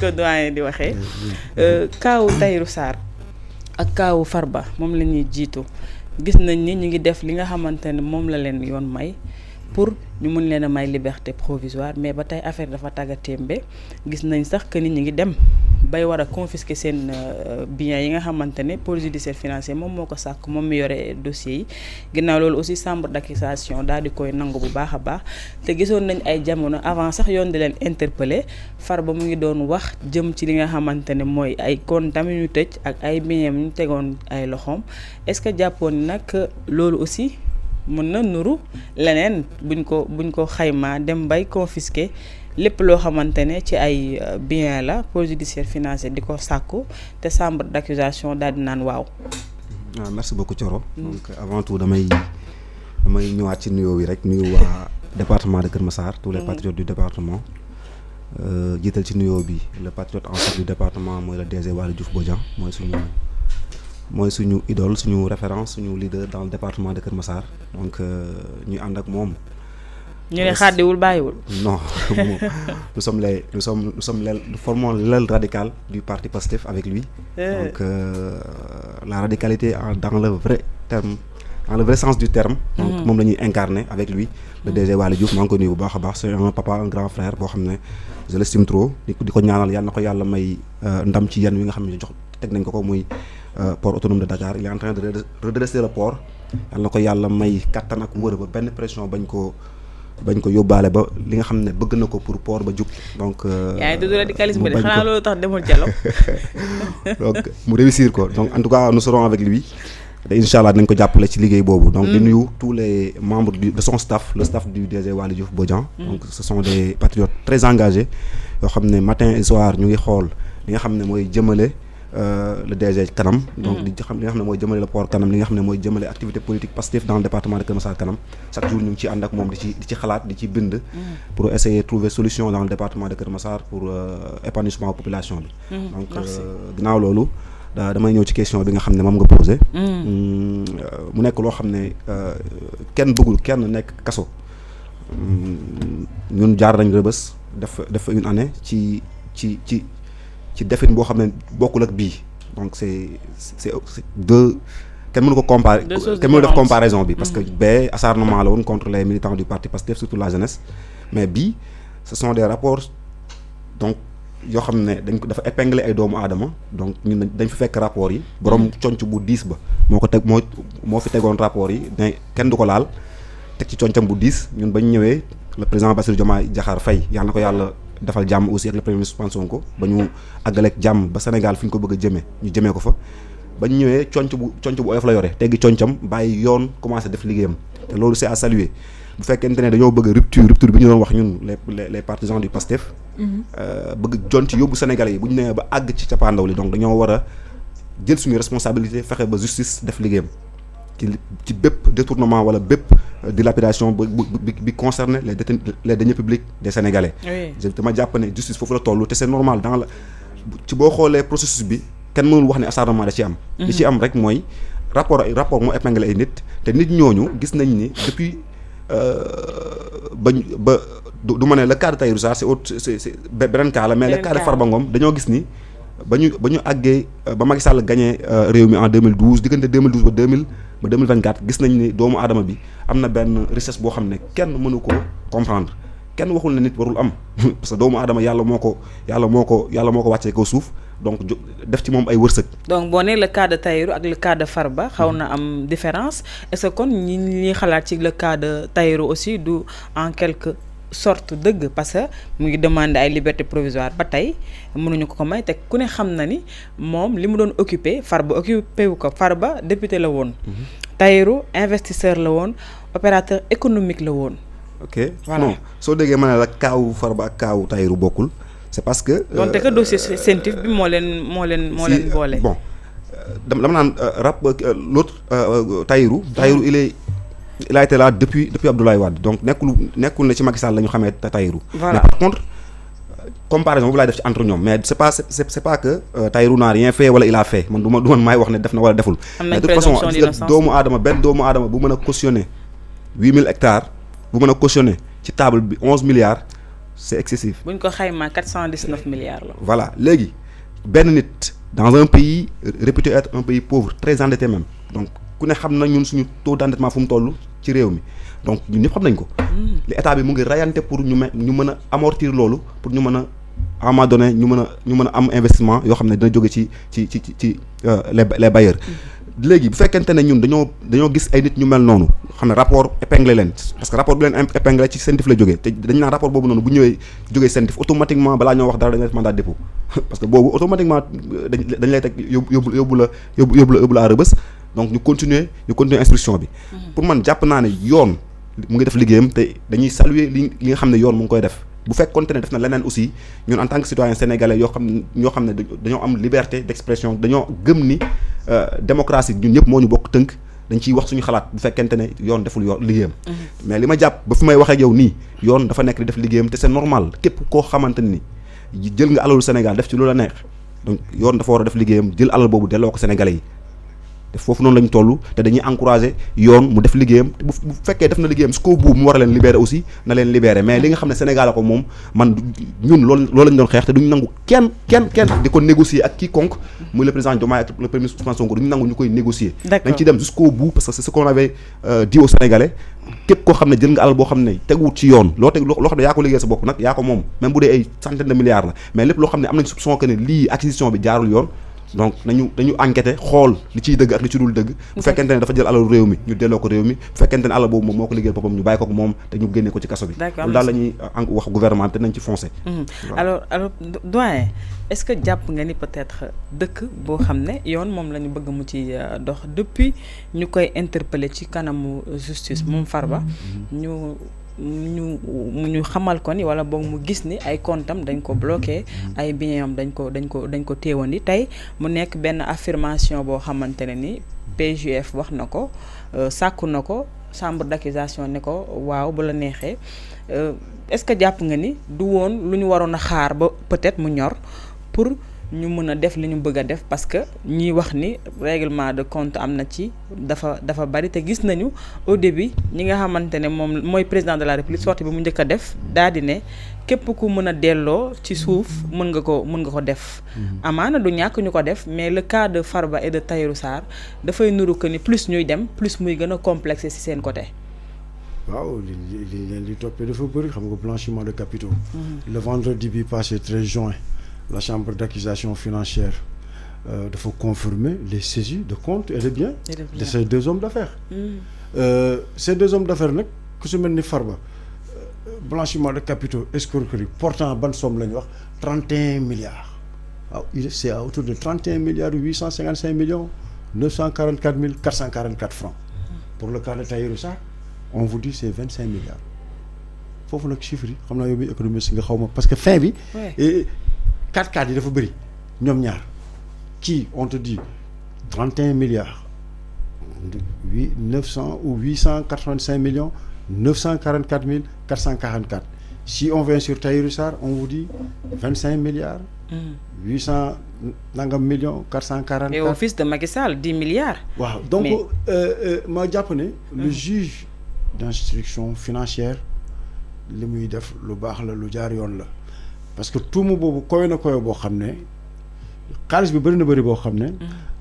ko doyen di waxee kaawu Tahirou Sarr ak kaawu Farba moom la ñuy jiitu gis nañ ni ñu ngi def li nga xamante ne moom la leen yoon may pour ñu mun leen a may liberté provisoire mais ba tey affaire dafa tagga témbe gis nañ sax que ni ñu ngi dem bay war a confisquer seen biens yi nga xamante ne pôle judiciaire financier moom moo ko sàkk moom mi yore dossiers yi ginnaaw loolu aussi chambre d'accusation daal di koy nangu bu baax a baax te gisoon nañ ay jamono avant sax yoon di leen interpeller Farba mu ngi doon wax jëm ci li nga xamante ne mooy ay comptes yu ñu tëj ak ay biens ñu tegoon ay loxoom est-ce que jàppoon nag loolu aussi mën na nuru leneen buñ ko xaymaa dem bay confisquer lépp loo xamante ne ci ay bien la pôle judiciaire financier di ko sàkku te chambre d'accusation daal di naan waaw. Merci beaucoup Thioro. Donc avant tout damay ñëwaat ci nuyoo wi rek nuyu waa département de Kër Massar tous les patriotes du département jiital ci nuyoo bi le patriote en chef du département mooy le DG Waly Diouf Bodian mooy suñu idole suñu référence suñu leader dans le département de Kër Massar donc ñu ànd ak moom. ñu ne xàddiwul bàyyiwul. Non nous formons l'aile radicale du parti Pastef avec lui. Donc la radicalité dans le vrai sens du terme. donc moom la ñuy incarner avec lui. le DG Waly Diouf maa ngi ko nuyu bu baax a baax c'est un papa un grand frère boo xam ne je l'estime trop di ko ñaanal yàlla na ko yàlla may ndam ci yan wi nga xam ne jox teg nañ ko muy. Port autonome de Dakar il est en train de redresser le port yàlla na ko yàlla may kattan ak wër ba benn pression bañ ko yóbbaale ba li nga xam ne bëgg na ko pour port ba jug donc. yaa ngi tudd radicalisme de xanaa loolu tax demul dialogue. donc mu réussir ko donc en tout cas nous serons avec lui te incha allah dinañ ko jàppale ci liggéey boobu. donc di nuyu tous les membres de son staff le staff du DG Waly Diouf Bodian. donc ce sont des patriotes très engagés yoo xam ne matin et soir ñu ngi xool li nga xam ne mooy jëmale. Le DG kanam donc li nga xam ne mooy jëmale le port kanam li nga xam ne mooy jëmale activité politique Pastef dans le département de Kër Massar kanam chaque jour ñu ngi ci ànd ak moom di ci xalaat di ci bind pour essayer trouver solution dans le département de Kër Massar pour épanouissement population bi donc ginnaaw loolu damay ñëw ci question bi nga xam ne moom nga posé mu nekk loo xam ne kenn bëggul kenn nekk kaso ñun jaar nañ Rebeuss def une année ci defin boo xam ne bokkul ak bii donc c'est deux kenn mënu ko comparer kenn mënu def comparaison bi parce que bee acharnement la woon contre les militants du parti Pastef surtout la jeunesse mais bii ce sont des rapports donc yoo xam ne dafa épingler ay doomu aadama donc ñun dañ fi fekk rapports yi borom conc bu diis ba moo fi tegoon rapports yi ne kenn du ko laal teg ci concam bu diis ñun bañ ñëwee le président Bassirou Diomaye Diakhar Faye yàlla na ko yàlla defal jàmm aussi ak le premier ministre Ousmane Sonko ba ñu àggaleeg jàmm ba Sénégal fi ñu ko bëgg a jëmee ñu jëmee ko fa ba ñu ñëwee conc bu oyof la yore teggi concam bàyyi yoon commencé def liggéeyam te loolu c'est à saluer bu fekkente ne dañoo bëgg rupture bi ñu doon wax ñun les partisans du Pastef bëgg jonti yóbbu Sénégalais yi bu ñu nee ba àgg ci cappaandaw li donc dañoo war a jël suñu responsabilité fexe ba justice def liggéeyam ci bépp détournement wala bépp dilapidation bi concerné les deniers publics des Sénégalais. dama jàpp ne justice foofu la toll te c'est normal dans la ci boo xoolee processus bi kenn mënul wax ne acharnement da ci am. li ci am rek mooy rapport moo épinglé ay nit te nit ñooñu gis nañ ni depuis du ma ne le cas de Tahirou Sarr c'est beneen cas la mais le cas de Farba Ngom dañoo gis ni ba ñu àggee ba Macky Sall gagné réew mi en 2012 diggante 2012 ba 2024 gis nañ ni doomu aadama bi am na benn richesse boo xam ne kenn mënu ko comprendre kenn waxul ne nit warul am parce que doomu aadama yàlla moo ko wàccee ko suuf donc def ci moom ay wërsëg. donc boo nee le cas de Tahirou ak le cas de Farba xaw na am différence est-ce que kon ñi xalaat ci le cas de Tahirou aussi du en quelque sorte dëgg parce que mu ngi demander ay liberté provisoire ba tey mënuñu ko may te ku ne xam na ni moom li mu doon occupé Farba wu ko Farba député la woon. Tahirou investisseur la woon opérateur économique la woon. ok voilà non soo déggee ma ne la kaawu Farba ak kaawu Tahirou bokkul c'est parce que. donte que dossier scientifique bi moo leen boole. bon dama naan l'autre Tahirou il a été là depuis Abdoulaye Wade donc nekkul ne ci Macky Sall la ñu xamee Tahirou. voilà mais par contre comparaison boobu laay def ci entre ñoom mais c'est pas que Tahirou n'a rien fait wala il a fait man du man maay wax ne def na wala deful. am nañ mais de toute façon doomu aadama bu mën a cautionner 8000 hectares bu mën a cautionner ci table bi 11 milliards c'est excessif. buñ ko xaymaa 419 milliards la. voilà léegi benn nit dans un pays réputé être un pays pauvre très endetté même donc ku ne xam na ñun suñu taux d'endettement fu mu toll ci réew mi donc ñun ñëpp xam nañ ko. li état bi mu ngi rayante pour ñu mën a amortir loolu pour ñu mën a à un moment donné ñu mën a am investissement yoo xam ne dina jóge ci les bailleurs. léegi bu fekkente ne ñun dañoo gis ay nit ñu mel noonu xam ne rapport épinglé leen parce que rapport bi leen épinglé ci CENTIF la jógee te dañu naan rapport boobu noonu bu ñëwee jógee CENTIF automatiquement balaa ñoo wax dara dañu def mandat de dépôt parce que boobu automatiquement dañ lay teg yóbbu la à rëbës donc ñu continuer instruction bi. pour man jàpp naa ne yoon mu ngi def liggéeyam te dañuy saluer li nga xam ne yoon mu ngi koy def. bu fekkoonte ne def na leneen aussi ñun en tant que citoyen sénégalais ñoo xam ne dañoo am liberté d'expression dañoo gëm ni démocratie ñun ñëpp moo ñu bokk tënk dañ ciy wax suñu xalaat bu fekkente ne yoon deful yoon liggéeyam. mais li ma jàpp ba fi may waxee ak yow nii yoon dafa nekk di def liggéeyam te c'est normal képp koo xamante ni jël nga alalu Sénégal def ci lu la neex donc yoon dafa war a def liggéeyam jël alal boobu delloo ko sénégalais yi. te foofu noonu lañu toll te dañuy encourager yoon mu def liggéeyam te bu fekkee def na liggéeyam su ko buub mu war a leen libérer aussi na leen libérer mais li nga xam ne Sénégal la ko moom man ñun loolu lañ doon xeex te duñu nangu kenn di ko négocier ak quiconque muy le président Diomaye ak le premier ministre Ousmane Sonko duñu nangu ñu koy négocier. dañ ci dem jusqu'au bout parce que c'est ce qu'on avait dit aux Sénégalais képp koo xam ne jël nga alal boo xam ne teguwut ci yoon loo xam ne yaa ko liggéey sa bopp nag yaa ko moom même bu dee ay centaine de milliards la mais lépp loo xam ne am nañ soupçon que ne lii acquisition bi jaarul yoon donc dañu enquêter xool li ciy dëgg ak li ci dul dëgg bu fekkente ne dafa jël alalu réew mi ñu delloo ko réew mi bu fekkente ne alal boobu moom moo ko liggéeyal boppam ñu bàyyi ko moom te ñu génne ko ci kaso bi loolu daal la ñuy wax gouvernement te nañ ci foncer. alors doyen est-ce que jàpp nga ni peut-être dëkk boo xam ne yoon moom la ñu bëgg mu ci dox depuis ñu koy interpeller ci kanamu justice moom Farba ñu xamal ko ni wala boog mu gis ni ay comptam dañ ko bloqué ay bienam dañ ko téewandi tey mu nekk benn affirmation boo xamante ne ni PJF wax na ko sàkku na ko chambre d'accusation ne ko waaw bu la neexee est-ce que jàpp nga ni du woon lu ñu waroon a xaar ba peut-être mu ñor pour ñu mën a def li ñu bëgg a def parce que ñiy wax ni règlement de compte am na ci dafa bari te gis nañu au début ñi nga xamante ne moom mooy président de la République sortie bi mu njëkk a def daal di ne képp ku mën a delloo ci suuf mën nga ko def. amaana du ñàkk ñu ko def mais le cas de Farba et de Tahirou Sarr dafay nuru que ni plus ñuy dem plus muy gën a complexé ci seen côté. waaw li toppee dafa bëri xam nga blanchiment de capitaux. Le vendredi bi passé 13 juin. La chambre d'accusation financière dafa confirmer les saisies de comptes et de biens de ces deux hommes d'affaires. Ces deux hommes d'affaires nag ku su mel ni Farba blanchiment de capitaux escroquerie portant ban somme la ñu wax 31 milliards waaw c'est à autour de 31 milliards 855 millions 944 444 francs. Pour le cas de Tahirou Sarr on vous dit c'est 25 milliards foofu nag chiffre yi xam naa yow mi économiste nga xaw ma parce que fin bi. 4 yi dafa bëri ñoom ñaar kii on te dit 31 milliards 900 ou 885 millions 944 444 si on vient sur Tahirou Sarr on vous dit 25 milliards 800 nangam millions 444 et au fils de Macky Sall 10 milliards waaw donc ma jàpp ne le juge d'instruction financière li muy def lu baax la lu jaar yoon la parce que tuuma boobu koy na boo xam ne xaalis bi bëri na bëri boo xam ne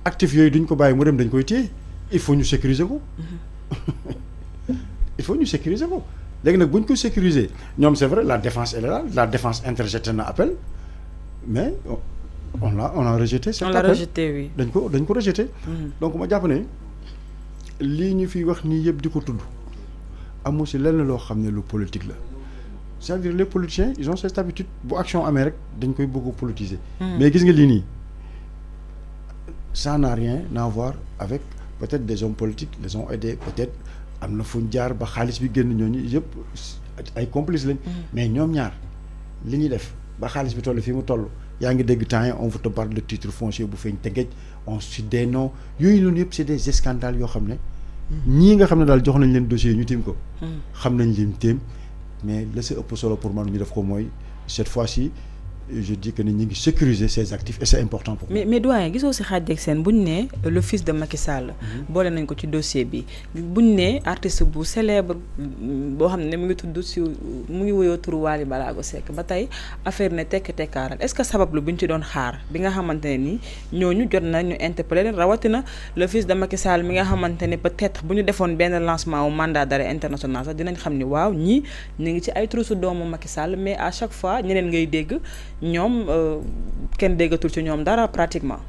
actifs yooyu duñ ko bàyyi mu dem dañ koy téye il faut ñu sécuriser ko léegi nag buñ ko sécuriser ñoom c'est vrai la défense elle est là la défense interjeté na appel mais on a rejeté cet appel oui dañ ko rejeté donc ma jàpp ne lii ñu fi wax nii yëpp di ko tudd amu si lenn loo xam ne lu politique la c'est-à-dire les politiciens ils ont cette habitude bu action amee rek dañ koy bëgg politiser. Mais gis nga lii nii ça n'a rien à voir avec peut-être des hommes politiques les ont aidés peut-être am na fu ñu jaar ba xaalis bi génn ñooñu yëpp ay complices lañ. Mais ñoom ñaar li ñuy def ba xaalis bi toll fii mu toll yaa ngi dégg temps yi on vous te parle de titre foncier bu feeñ Tëngéej on cite des noms yooyu noonu yëpp c'est des scandales yoo xam ne. ñii nga xam ne daal jox nañ leen dossier ñu tiim ko. xam nañ leen téem mais la si ëpp solo pour man ñu def ko mooy cette fois-ci je dis que nous sécuriser ces actifs et c'est important pour nous. Mais doyen, gisoo si xaaj ak seen buñ ne le fils de Macky Sall. boole nañ ko ci dossier bi buñ ne artiste bu célèbre boo xam ne mu ngi tudd si mu ngi woyoo turu Wally Ballago Seck ba tey affaire ne tekk tekkaaral est-ce que sabablu buñ ci doon xaar bi nga xamante ne ni ñooñu jot na ñu interpeller rawatina le fils de Macky Sall mi nga xamante ne peut-être bu ñu defoon benn lancement au mandat d'arrêt international sax dinañ xam ni waaw ñii ñu ngi ci ay trousu doomu Macky Sall mais à chaque fois ñeneen ngay dégg ñoom kenn déggatul ci ñoom dara pratiquement.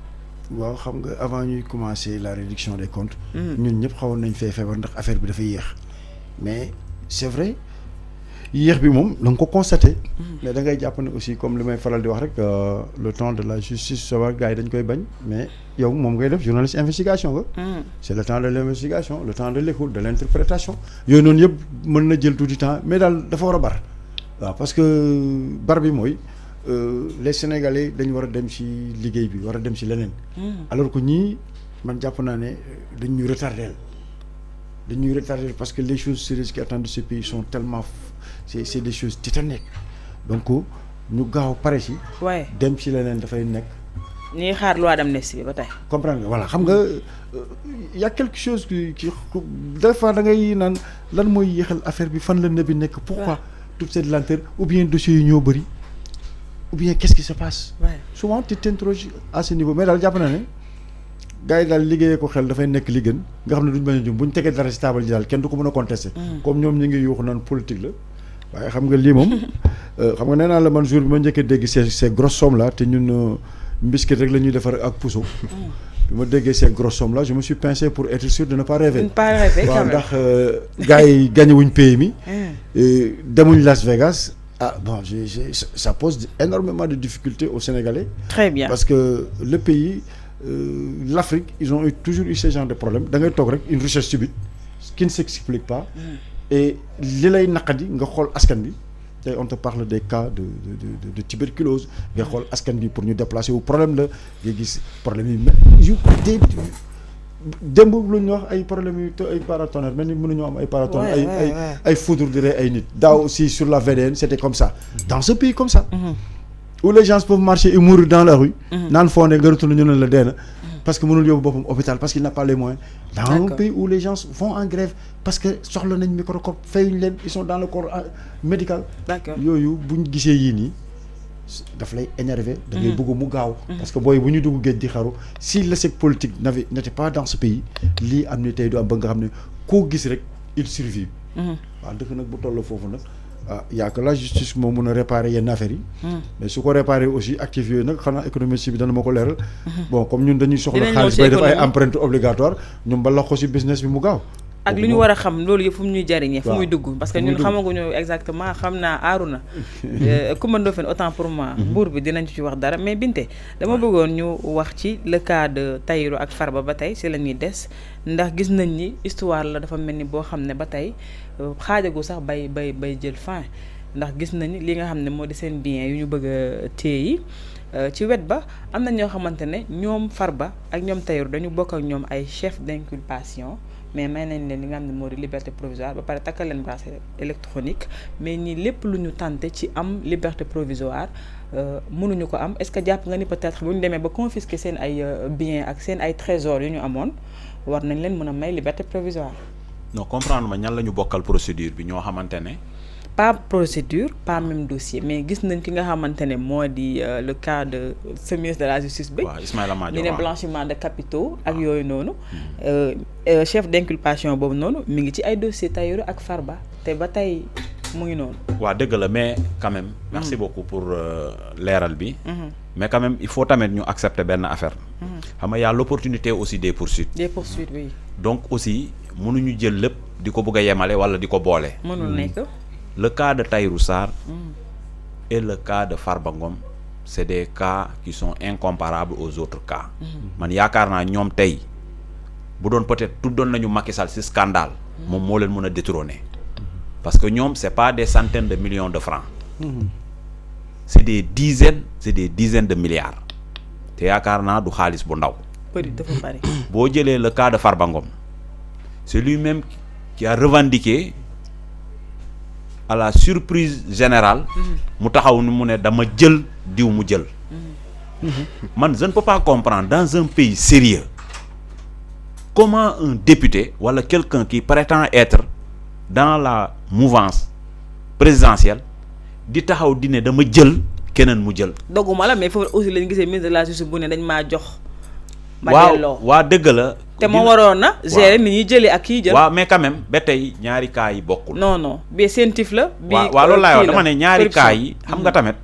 waaw xam nga avant ñuy commencer la réduction des comptes. ñun ñëpp xawoon nañ fee feebar ndax affaire bi dafa yéex. mais c'est vrai yéex bi moom da nga ko constaté. mais da ngay jàpp ne aussi comme li may faral di wax rek le temps de la justice ça va gars yi dañ koy bañ mais yow moom ngay def journaliste investigation nga. c'est le temps de l'investigation le temps de l'écoute de l'interprétation yooyu noonu yëpp mën na jël tuuti temps mais daal dafa war a bar waaw parce que bar bi mooy. Les Sénégalais dañu war a dem ci liggéey bi war a dem ci leneen. alors que ñii man jàpp naa ne dañuy retardé parce que les choses sérieuses qui attendent ce pays sont tellement c'est des choses titanesques donc ñu gaaw pare ci. waaye dem ci leneen dafay nekk. ñuy xaar loi d'amnistie bi ba tey. comprendre nga voilà xam nga y a quelque chose qui des fois da ngay naan lan mooy yéexal affaire bi fan la ne bi nekk. pourquoi toute cette lenteur ou bien dossiers yi ñoo bëri. ou bien qu'est-ce qui se passe. souvent tu t'interroges à ce niveau mais daal jàpp naa ne gars yi daal liggéeyee ko xel dafay nekk li gën nga xam ne duñ bañ a jum bu ñu tegee dara ci table ji daal kenn du ko mën a contester. comme ñoom ñu ngi yuuxu naan politique la waaye xam nga lii moom xam nga nee naa la man jour bi ma njëkkee dégg ces grosses sommes là te ñun biscuit rek la ñuy defar ak puso. bi ma déggee ces grosses sommes là je me suis pincé pour être sûr de ne pas rêver. waaw ndax gars yi gagné wuñ PMI. demuñ Las Vegas. Ah bon, ça pose énormément de difficultés aux Sénégalais. Très bien. Parce que le pays, l'Afrique, ils ont toujours eu ce genre de problème. Dans une recherche subite, ce qui ne s'explique pas. Et l'élay nakadi, on te parle des cas de tuberculose, pour nous déplacer au problème là, démb lu ñu wax ay problème yu ay paratonnerre mel ni mënuñoo am ay paratonnerre ay foudre di rey ay nit daaw aussi sur la VDN c'était comme ça dans ce pays comme ça où les gens peuvent marcher et mourir dans la rue naan foo ne nga retourné ñu ne la dee na parce que mënul yóbbu boppam hôpital parce qu'il n'a pas les moyens dans un pays où les gens vont en grève parce que soxla nañ microscope fayuñ leen ils sont dans le corps médical yooyu buñ gisee yii nii daf lay énervé da ngay bëgg mu gaaw parce que booy bu ñu dugg géej di xaru si l'échec politique n'était pas dans ce pays lii am ni tey du am ba nga xam ne koo gis rek il survit waaw dëkk nag bu toll foofu nag y a que la justice moo mun a réparer yenn affaires yi mais su ko réparer aussi actifs yooyu nag xanaa économiste bi dana ma ko leeral bon comme ñun dañuy soxla xaalis bay def ay empreinte obligatoire ñun ba la ko si business bi mu gaaw ak li ñu war a xam loolu yëpp fu mu ñuy jariñee fu muy dugg parce que ñun xamaguñu exactement xam naa Arouna Coumba Ndoffène autant pour moi buur bi dinañ ci wax dara mais Binte dama bëggoon ñu wax ci le cas de Tahirou ak Farba ba tey si la ñuy des ndax gis nañ ni histoire la dafa mel ni boo xam ne ba tey xaajagu sax bay jël fin ndax gis nañ li nga xam ne moo di seen bien yu ñu bëgg a téye yi ci wet ba am na ñoo xamante ne ñoom Farba ak ñoom Tahirou dañu bokk ak ñoom ay chef d'inculpation mais may nañ leen li nga xam ne moo di liberté provisoire ba pare takkal leen bracelet électronique mais ñi lépp lu ñu tenté ci am liberté provisoire mënuñu ko am est-ce que jàpp nga ni peut-être bu ñu demee ba confisquer seen ay biens ak seen ay trésors yu ñu amoon war nañ leen mën a may liberté provisoire. non comprendre ma ñan la ñu bokkal procédure bi ñoo xamante ne. pas procédure pas même dossier mais gis nañ ki nga xamante ne moo di le cas de ce ministre de la justice bi. waaw Ismaïla Madior ñu ne blanchiment de capitaux ak yooyu noonu. chef d'inculpation boobu noonu mi ngi ci ay dossier Tahirou ak Farba te ba tey mu ngi noonu. waaw dëgg la mais quand même. merci beaucoup pour leeral bi. mais quand même il faut tamit ñu accepter benn affaire. xam nga y a l'opportunité aussi des poursuites. des poursuites oui. donc aussi mënuñu jël lépp di ko bëgg a yemale wala di ko boole. mënul nekk. Le cas de Tahirou Sarr et le cas de Farba Ngom c'est des cas qui sont incomparables aux autres cas. man yaakaar naa ñoom tey bu doon peut-être tuddoon nañu Macky Sall ci scandale moom moo leen mën a détrôner parce que ñoom c'est pas des centaines de millions de francs c'est des dizaines de milliards te yaakaar naa du xaalis bu ndaw. bëri dafa bari. boo jëlee le cas de Farba Ngom c'est lui-même qui a revendiqué à la surprise générale mu taxaw ni mu ne dama jël diw mu jël man je ne peux pas comprendre dans un pays sérieux comment un député wala quelqu'un qui prétend être dans la mouvance présidentielle di taxaw di ne dama jël keneen mu jël. dogguma la mais foofu aussi lañu gisee ministre de la justice bu ne dañ maa jox. ma delloo waa dëgg la. te moo waroon na gérer ni ñuy jëlee ak kii jël. waaw mais quand même ba tey ñaari cas yi bokkul. non bi sentif la. bi waaw loolu laay wax dama ne ñaari cas yi xam nga tamit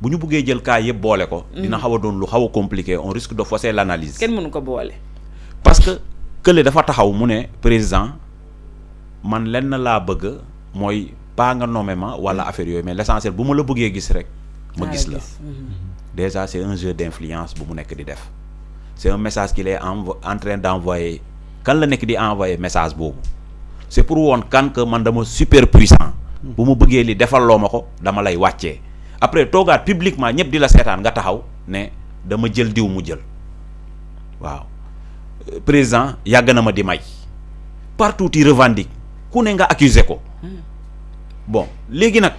bu ñu buggee jël cas yëpp boole ko. dina xaw a doon lu xaw a compliqué on risque de fausser l'analyse. kenn mënu ko boole. parce que kële dafa taxaw mu ne président man lenn laa bëgg mooy pas nga nommé ma wala affaire yooyu mais l'essentiel bu ma la bëggee gis rek. ma gis la déjà c'est un jeu d'influence bu mu nekk di def. c'est un message qu'il est en train d'envoyer kan la nekk di envoyer message boobu c'est pour woon kan que man dama super puissant bu mu bëggee li defal loo ma ko dama lay wàccee après toogaat publiquement ñëpp di la seetaan nga taxaw ne dama jël diw mu jël waaw président yàgg na ma di may partout il revendique ku ne nga accuser ko bon léegi nag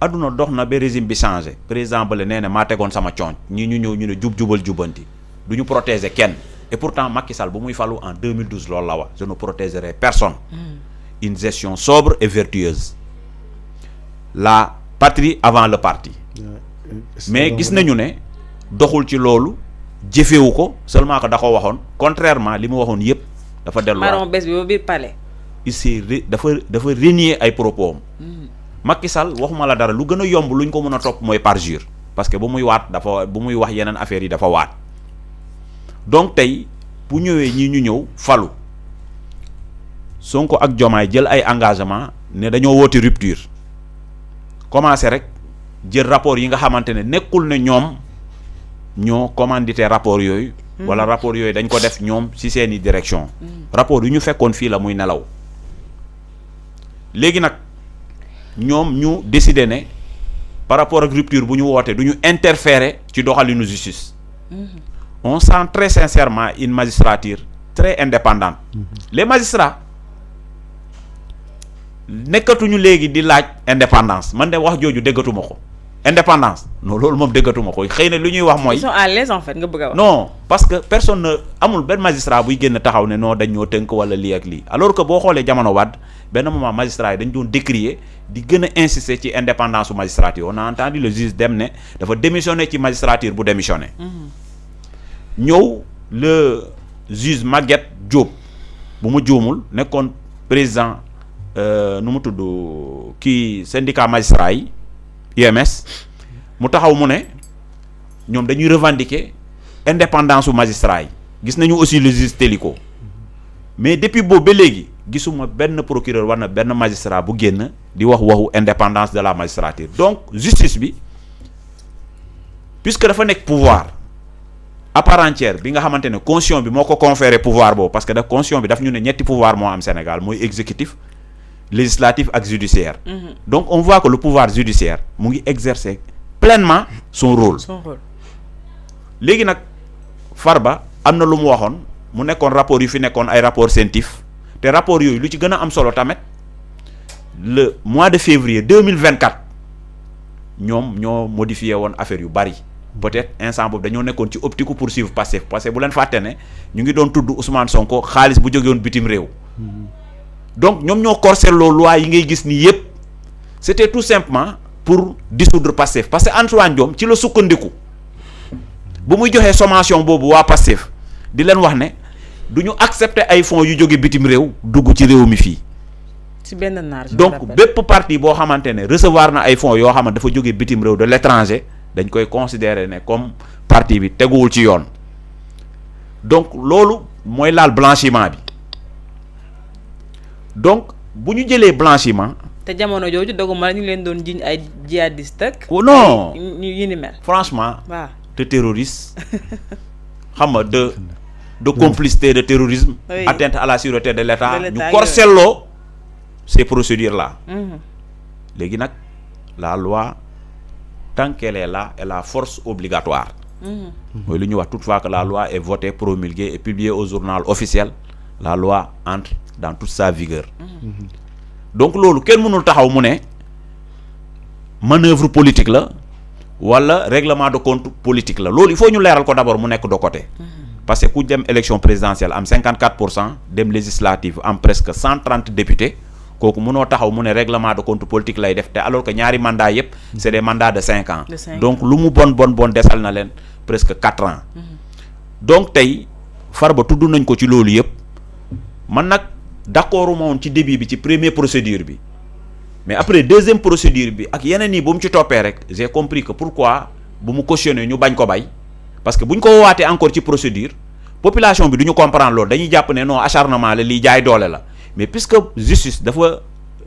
adduna dox na ba régime bi changé président bale nee na maa tegoon sama coonc ñi ñu ñëw ñu ne jubal jubanti du ñu protéger kenn et pourtant Macky Sall bu muy falu en 2012 loolu la wax je ne protégerai personne. Une gestion sobre et vertueuse la patrie avant le parti. mais gis nañu ne doxul ci loolu jëfewu ko seulement que da ko waxoon contrairement li mu waxoon yëpp dafa delluwaat maron bés bi ba biir palais. il s'est dafa renier ay propos am. Macky Sall waxuma la dara lu gën a yomb luñ ko mën a topp mooy parjure parce que bu muy waat dafa bu muy wax yeneen affaires yi dafa waat. donc tey bu ñëwee ñii ñu ñëw falu Sonko ak Diomaye jël ay engagement ne dañoo woote rupture commencé rek jël rapport yi nga xamante ne nekkul ne ñoom ñoo commandité rapport yooyu wala rapport yooyu dañ ko def ñoom ci seeni direction rapport yu ñu fekkoon fii la muy nelaw léegi nag ñoom ñu décidé ne par rapport ak rupture bu ñu wootee du ñu interférer ci doxalinu justice on sent très sincèrement une magistrature très indépendante. Les magistrats nekkatuñu léegi di laaj indépendance man de wax jooju déggatuma ko indépendance non loolu moom déggatuma ko xëy na lu ñuy wax mooy. ils sont à l'aise en fait nga bëgg a wax. non parce que personne ne amul benn magistrat buy génn taxaw ne non dañ ñoo tënk wala lii ak lii alors que boo xoolee jamono Wade benn moment magistrat yi dañ doon décrier di gën a insister ci indépendance su magistrature on a entendu le juge dem ne dafa démissionner ci magistrature bu démissionner. ñëw le juge Maguette Diop bu ma juumul nekkoon président nu mu tudd kii syndicat magistrat yi UMS mu taxaw mu ne ñoom dañuy revendiquer indépendance su magistrat yi gis nañu aussi le juge Téliko mais depuis boobu ba léegi gisuma benn procureur war na benn magistrat bu génn di wax waxu indépendance de la magistrature donc justice bi puisque dafa nekk pouvoir à part entière bi nga xamante ne constitution bi moo ko conféré pouvoir boobu parce que daf constitution bi daf ñu ne ñetti pouvoir moo am Sénégal mooy exécutif législatif ak judiciaire. Donc on voit que le pouvoir judiciaire mu ngi exercer pleinement son rôle. léegi nag Farba am na lu mu waxoon mu nekkoon rapport yu fi nekkoon ay rapport scientifique te rapport yooyu lu ci gën a am solo tamit le mois de février 2024 ñoom ñoo modifié woon affaire yu bari. peut-être instant boobu dañoo nekkoon ci optique pour suivre Pastef parce que bu leen fàtte ne ñu ngi doon tudd Ousmane Sonko xaalis bu jógewoon bitim réew. donc ñoom ñoo corsé loolu loi yi ngay gis nii yépp c'était tout simplement pour dissoudre Pastef parce que Antoine Diome ci la sukkandiku bu muy joxee sommation boobu waa Pastef di leen wax ne du ñu accepter ay fonds yu jóge bitim réew dugg ci réew mi fii. ci benn naar donc bépp parti boo xamante ne recevoir na ay fonds yoo xamante dafa jóge bitim réew de l'étranger dañ koy considérer ne comme parti bi teguwul ci yoon donc loolu mooy laal blanchiment bi donc bu ñu jëlee blanchiment. te jamono jooju doguma la ñu leen doon jiñ ay djihadiste ak. non ñu yi ni mel. franchement. waaw de terroriste xam nga de complicité de terrorisme. Oui. Atteinte à la sûreté de l'État ñu corcelloo ces procédures là. léegi nag la loi. Tant qu'elle est là, elle a force obligatoire. mooy lu ñuy wax toutefois que la loi est votée, promulguée et publiée au journal officiel, la loi entre dans toute sa vigueur. donc loolu kenn mënul taxaw mu ne manœuvre politique la wala règlement de compte politique la loolu il faut ñu leeral ko d'abord mu nekk de côté. Parce que ku dem élection présidentielle am 54% dem législative am presque 130 députés kooku mënoo taxaw mu ne règlement de compte politique lay def te alors que ñaari mandats yëpp c'est des mandats de 5 ans. Donc lu mu bon desal na leen presque 4 ans. Donc tey Farba tudd nañ ko ci loolu yëpp man nag d'accord woon ci début bi ci première procédure bi mais après deuxième procédure bi ak yeneen yi bu mu ci toppee rek j'ai compris que pourquoi bu mu cautionné ñu bañ ko bay. Parce que bu ñu ko woowaatee encore ci procédure population bi du ñu comprendre loolu dañuy jàpp ne non acharnement la lii jaay doole la mais puisque justice dafa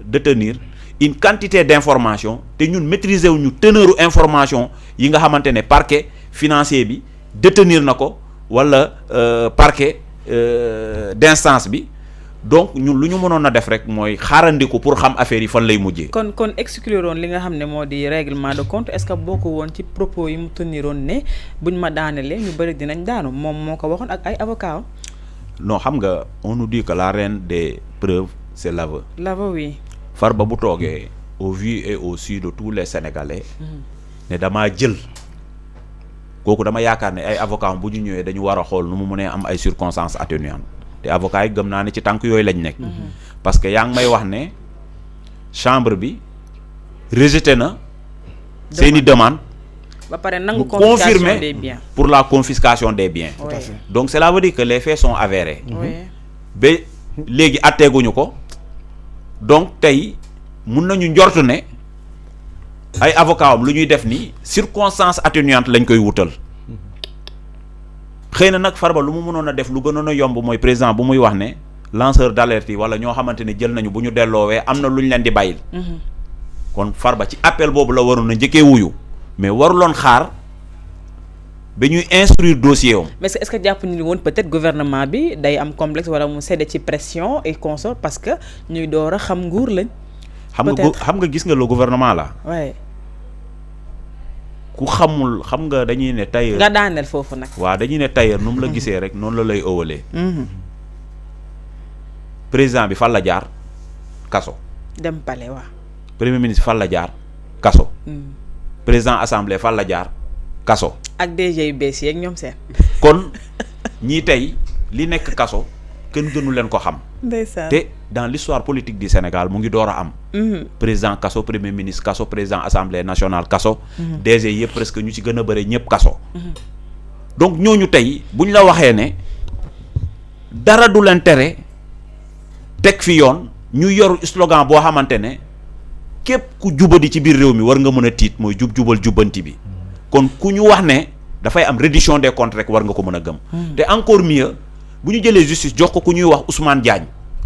détenir une quantité d'information te ñun maîtriser wu ñu teneuru information yi nga xamante ne parquet financier bi détenir na ko wala parquet d'instance bi donc ñun lu ñu mënoon a def rek mooy xaarandiku pour xam affaire yi fan lay mujjee. kon exclure woon li nga xam ne moo di règlement de compte est-ce que bokk woon ci propos yi mu teniroon ne buñ ma daanelee ñu bëri dinañ daanu moom moo ko waxoon ak ay avocats. non xam nga on nous dit que la reine des preuves c'est l'aveu. L'aveu oui. Farba bu toogee au vu et au su de tous les Sénégalais. ne damaa jël kooku dama yaakaar ne ay avocats bu ñu ñëwee dañu war a xool nu mu mënee am ay circonstances atténuantes. te avocats yi gëm naa ne ci tànk yooyu lañ nekk. parce que yaa ngi may wax ne chambre bi rejeté na seeni demande ba pare nangu confiscation des biens pour la confiscation des biens. Tout à fait. Donc cela veut dire que les faits sont avérés. Oui. ba léegi atteeguñu ko donc tey mun nañu njortu ne ay avocats am lu ñuy def ni circonstance atténuante lañ koy wutal. xëy na nag Farba lu mu mënoon a def lu gënoon a yomb mooy président bu muy wax ne lanceur d'alerte yi wala ñoo xamante ne jël nañu bu ñu delloowee am na lu ñu leen di bàyyil. kon Farba ci appel boobu la waroon a njëkkee wuyu mais waruloon xaar ba ñuy instruire dossier am. mais est-ce que jàpp ni woon peut-être gouvernement bi day am complexe wala mu cédé ci pression et consort parce que ñuy door a xam nguur lañ. xam nga gis nga le gouvernement là. waaye. ku xamul xam nga dañuy ne tailleur nga daaneel foofu nag. waaw dañuy ne tailleur nu mu la gisee rek noonu la lay ëwalee. président bi fan la jaar kaso. dem palais waaw. premier ministre fan la jaar kaso. président assemblée fan la jaar kaso. ak DG yu bees yeeg ñoom seen. kon ñii tey li nekk kaso kenn gënu leen ko xam. ndeysaan te dans l'histoire politique du Sénégal mu ngi door a am. président kaso premier ministre kaso président assemblée nationale kaso. DG yëpp presque ñu ci gën a bëre ñëpp kaso. donc ñooñu tey buñ la waxee ne dara du leen tere teg fi yoon ñu yor slogan boo xamante ne képp ku jubadi ci biir réew mi war nga mën a tiit mooy jubal jubbanti bi. kon ku ñu wax ne dafay am reddition des comptes rek war nga ko mën a gëm. te encore mieux bu ñu jëlee justice jox ko ku ñuy wax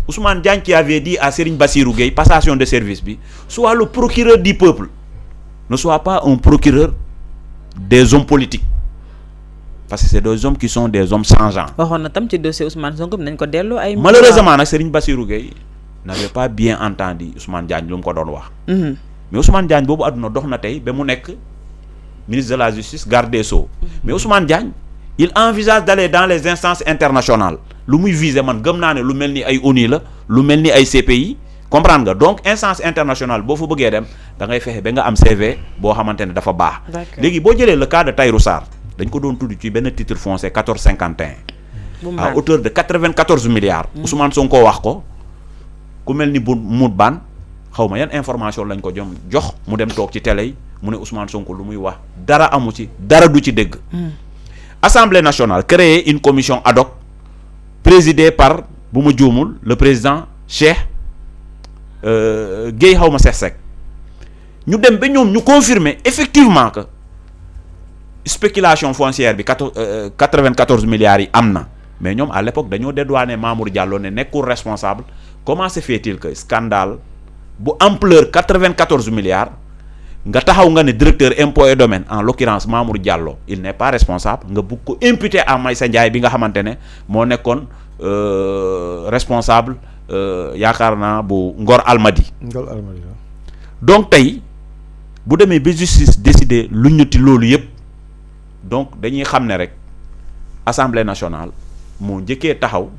Ousmane Diagne qui avait dit à Serigne Bassirou Gueye passation de service bi soit le procureur du peuple ne soit pas un procureur des hommes politiques parce que c'est des hommes qui sont des hommes changeants. waxoon na tam ci dossier Ousmane Sonko nañ ko delloo ay. malheureusement nag Serigne Bassirou Gueye n'avait pas bien entendu Ousmane Diagne lu mu ko doon wax. mais Ousmane Diagne boobu àdduna dox na tey ba mu nekk ministre de la justice garde des sceaux. mais Ousmane Diagne il envisage d'aller dans les instances internationales lu muy viser man gëm naa ne lu mel ni ay ONU la lu mel ni ay CPI comprendre nga donc instance internationale boo fa bëggee dem da ngay fexe ba nga am CV boo xamante ne dafa baax. léegi boo jëlee le cas de Tahirou Sarr dañ ko doon tudd ci benn titre foncier 1451. à hauteur de 94 milliards. Ousmane Sonko wax ko ku mel ni bu Mout Ban xaw ma yan information lañ ko jox mu dem toog ci télé yi mu ne Ousmane Sonko lu muy wax dara amu ci dara du ci dégg. Assemblée nationale créer une commission ad hoc présidée par bu ma juumul le président Cheikh Guèye xaw ma Seck ñu dem ba ñoom ñu confirmer effectivement que spéculation foncière bi 94 milliards yi am na mais ñoom à l'époque dañoo dédouané Mamour Diallo ne nekkul responsable comment se fait-il que scandale bu ampleur 94 milliards nga taxaw nga ne directeur impôt et domaine en l'occurrence Mamour Diallo il n'est pas responsable nga bugg ko imputer à Maysa Ndiaye bi nga xamante ne moo nekkoon responsable yaakaar naa bu Ngor Almadi. donc tey bu demee ba justice décider lu ñuti loolu yëpp donc dañuy xam ne rek assemblée nationale moo njëkkee taxaw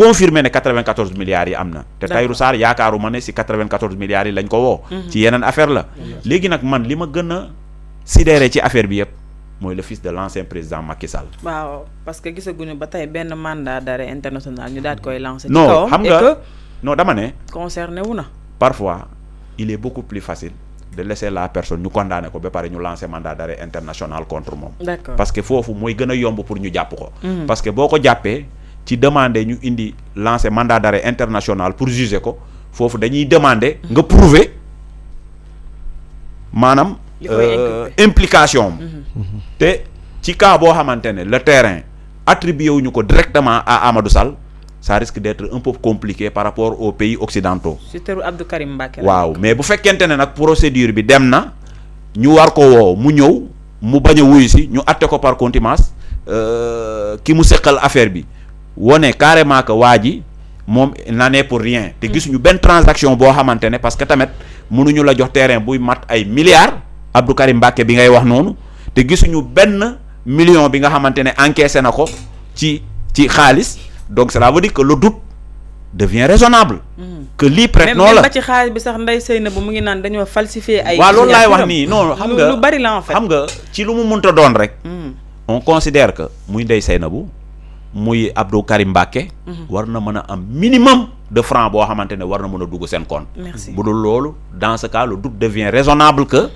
confirmer ne 94 milliards yi am na te Tahirou Sarr yaakaaruma ne si 94 milliards yi lañ ko woo ci yeneen affaire la léegi nag man li ma gën a sidéré ci affaire bi yëpp mooy le fils de l'ancien président Macky Sall. waaw parce que gisaguñu ba tey benn mandat d'arrêt international ñu daal di koy lancer. ci non kawam xam nga non dama ne. concerné wu na. parfois il est beaucoup plus facile de laisser la personne ñu condamné ko ba pare ñu lancer mandat d'arrêt international contre moom. d'accord parce que foofu mooy gën a yomb pour ñu jàpp ko. parce que boo ko jàppee ci demander ñu indi lancer mandat d'arrêt international pour juger ko foofu dañuy demander nga prouver maanaam. implication te ci cas boo xamante ne le terrain attribué wuñu ko directement à Amadou Sall ça risque d'être un peu compliqué par rapport aux pays occidentaux. ci teru Abdou Karim Mbacké. waaw mais bu fekkente ne nag procédure bi dem na ñu war ko woo mu ñëw mu bañ a wuyu si ñu atte ko par contumace ki mu seqal affaire bi wone carrément que waa ji moom n'en est pour rien te gisuñu benn transaction boo xamante ne parce que tamit mënuñu la jox terrain buy mat ay milliards Abdou Karim Mbacké bi ngay wax noonu te gisuñu benn million bi nga xamante ne encaissé na ko ci xaalis donc cela veut dire que le doute devient raisonnable. que lii prête noonu la même ba ci xaalis bi sax Ndeye Seynabou mu ngi naan dañoo falsifier ay. waaw loolu laay wax nii non xam nga lu bari la en fait. xam nga ci lu mu mënta doon rek. on considère que muy Ndeye Seynabou muy Abdou Karim Mbacké. war na mën a am minimum de francs boo xamante ne war na mën a dugg seen compte. merci bu dul loolu dans ce cas le doute devient raisonnable que.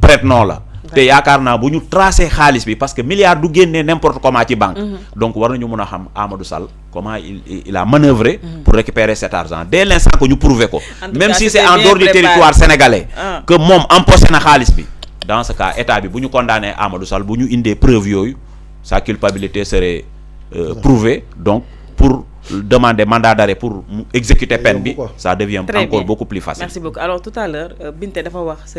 prête non la. te yaakaar naa bu ñu tracé xaalis bi parce que milliard du génnee n'importe comment ci banque. donc war nañu mën a xam Amadou Sall comment il a manœuvré. pour récupérer cet argent dès l'instant que ñu prouver ko. même si c'est en dehors du territoire sénégalais. que moom empoché na xaalis bi. dans ce cas état bi bu ñu condamné Amadou Sall bu ñu indee preuve yooyu sa culpabilité serait prouvée donc pour demander mandat d'arrêt pour exécuter peine bi ça devient encore beaucoup plus facile. merci beaucoup alors tout à l'heure Binté dafa wax.